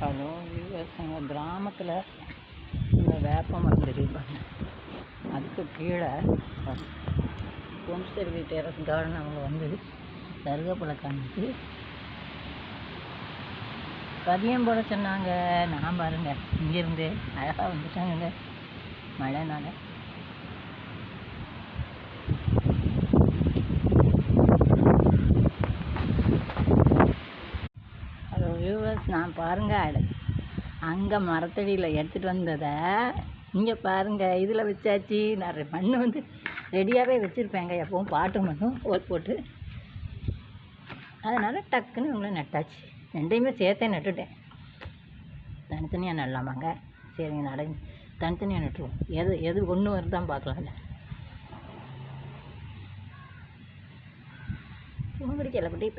Hello viewers, எங்கள் கிராமத்தில் இந்த வேப்ப மரம் தெரியுப்பாங்க, அதுக்கு கீழே ஹோம்ஸ்டே டெரஸ் கார்டன் அவங்க வந்து கருவேப்பிலை காமிச்சு பதியம் போட சொன்னாங்க. நான் பாருங்க இங்கேருந்து அழகாக வந்துட்டாங்க மழைனால. ஹலோ வியூவர்ஸ், நான் பாருங்கள் அங்கே மரத்தடியில் எடுத்துகிட்டு வந்ததை இங்கே பாருங்கள் இதில் வச்சாச்சு. நான் மண் வந்து ரெடியாகவே வச்சுருப்பேங்க, எப்பவும் பாட்டு மட்டும் போட்டு, அதனால் டக்குன்னு இவங்கள நட்டாச்சு. ரெண்டையுமே சேர்த்தே நட்டுட்டேன். தனித்தனியாக நடலாமாங்க? சரிங்க, தனித்தனியாக நட்டுருவோம். எது ஒன்று வருதான் பார்க்கலாம்ல. உங்களுக்கு எல்லாம் குட்டி